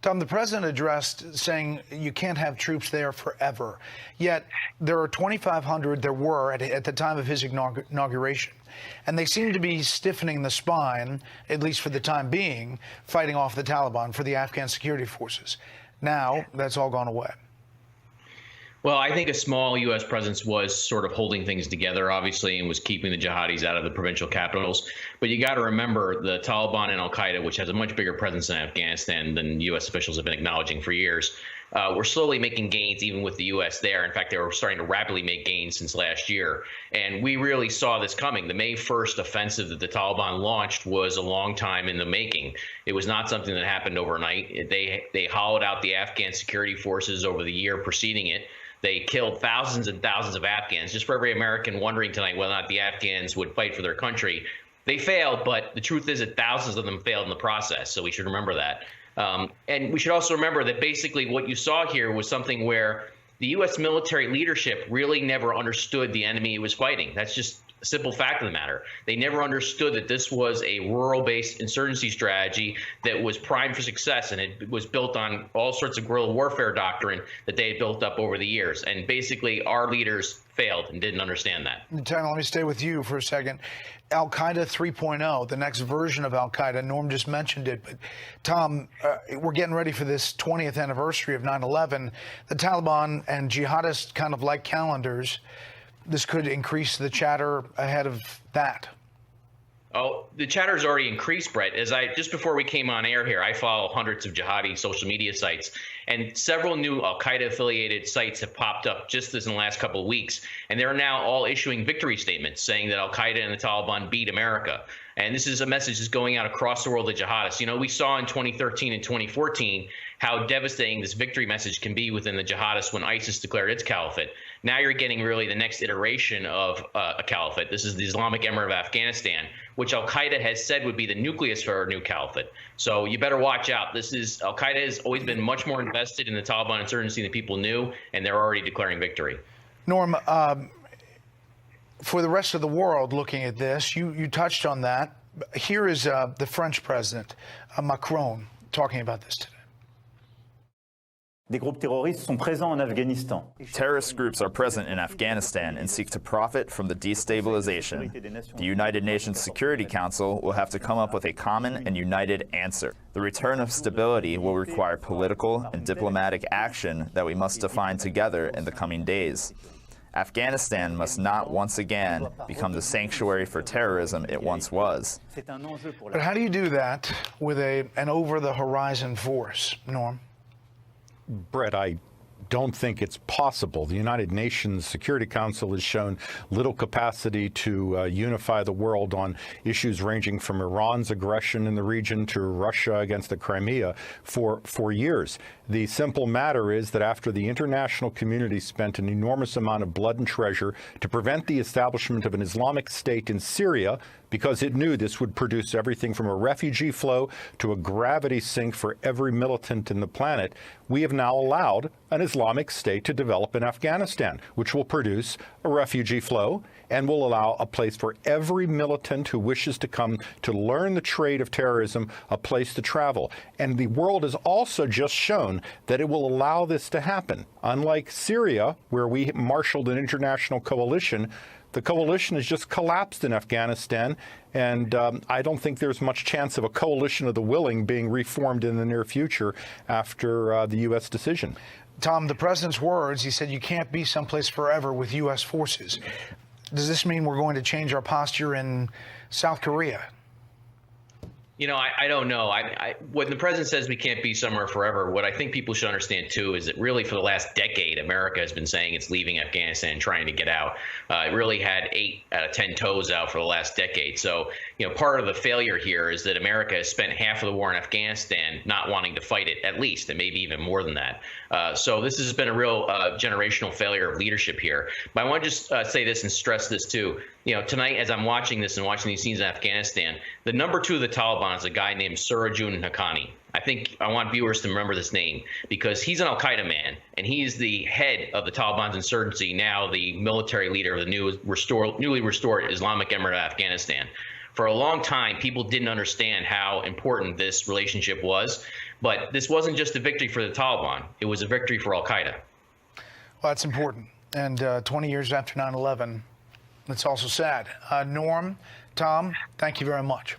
Tom, the president addressed saying you can't have troops there forever. Yet there are 2,500, there were at the time of his inauguration. And they seem to be stiffening the spine, at least for the time being, fighting off the Taliban for the Afghan security forces. Now that's all gone away. Well, I think a small U.S. presence was sort of holding things together, obviously, and was keeping the jihadis out of the provincial capitals. But you got to remember the Taliban and al-Qaeda, which has a much bigger presence in Afghanistan than U.S. officials have been acknowledging for years, were slowly making gains even with the U.S. there. In fact, they were starting to rapidly make gains since last year. And we really saw this coming. The May 1st offensive that the Taliban launched was a long time in the making. It was not something that happened overnight. They hollowed out the Afghan security forces over the year preceding it. They killed thousands and thousands of Afghans. Just for every American wondering tonight whether or not the Afghans would fight for their country, they failed, but the truth is that thousands of them failed in the process, so we should remember that. And we should also remember that basically what you saw here was something where the U.S. military leadership really never understood the enemy it was fighting. That's just a simple fact of the matter. They never understood that this was a rural-based insurgency strategy that was primed for success, and it was built on all sorts of guerrilla warfare doctrine that they had built up over the years. And basically, our leaders failed and didn't understand that. Tana, let me stay with you for a second. Al-Qaeda 3.0, the next version of Al-Qaeda. Norm just mentioned it, but Tom, we're getting ready for this 20th anniversary of 9/11. The Taliban and jihadists kind of like calendars. This could increase the chatter ahead of that. Oh, the chatter's already increased, Bret. Just before we came on air here, I follow hundreds of jihadi social media sites, and several new al-Qaeda affiliated sites have popped up just in the last couple of weeks, and they're now all issuing victory statements saying that al-Qaeda and the Taliban beat America. And this is a message that's going out across the world to jihadists. You know, we saw in 2013 and 2014 how devastating this victory message can be within the jihadists when ISIS declared its caliphate. Now you're getting really the next iteration of a caliphate. This is the Islamic Emirate of Afghanistan, which al-Qaeda has said would be the nucleus for a new caliphate. So you better watch out. Al-Qaeda has always been much more invested in the Taliban insurgency than people knew, and they're already declaring victory. Norm, for the rest of the world looking at this, you touched on that. Here is the French president, Macron, talking about this today. Terrorist groups are present in Afghanistan and seek to profit from the destabilization. The United Nations Security Council will have to come up with a common and united answer. The return of stability will require political and diplomatic action that we must define together in the coming days. Afghanistan must not once again become the sanctuary for terrorism it once was. But how do you do that with an over-the-horizon force, Norm? Bret, I don't think it's possible. The United Nations Security Council has shown little capacity to unify the world on issues ranging from Iran's aggression in the region to Russia against the Crimea for years. The simple matter is that after the international community spent an enormous amount of blood and treasure to prevent the establishment of an Islamic State in Syria, because it knew this would produce everything from a refugee flow to a gravity sink for every militant in the planet, we have now allowed an Islamic State to develop in Afghanistan, which will produce a refugee flow and will allow a place for every militant who wishes to come to learn the trade of terrorism, a place to travel. And the world has also just shown that it will allow this to happen. Unlike Syria, where we marshaled an international coalition, the coalition has just collapsed in Afghanistan, and I don't think there's much chance of a coalition of the willing being reformed in the near future after the U.S. decision. Tom, the president's words, he said you can't be someplace forever with U.S. forces. Does this mean we're going to change our posture in South Korea? You know, I don't know. When the president says we can't be somewhere forever, what I think people should understand, too, is that really for the last decade, America has been saying it's leaving Afghanistan and trying to get out. It really had 8 out of 10 toes out for the last decade. So, you know, part of the failure here is that America has spent half of the war in Afghanistan not wanting to fight it, at least, and maybe even more than that. So this has been a real generational failure of leadership here. But I want to just say this and stress this, too. You know, tonight, as I'm watching this and watching these scenes in Afghanistan, the number 2 of the Taliban is a guy named Surajun Haqqani. I want viewers to remember this name because he's an al-Qaeda man, and he's the head of the Taliban's insurgency, now the military leader of the newly restored Islamic Emirate of Afghanistan. For a long time, people didn't understand how important this relationship was. But this wasn't just a victory for the Taliban. It was a victory for al-Qaeda. Well, that's important. And 20 years after 9/11, it's also sad. Norm, Tom, thank you very much.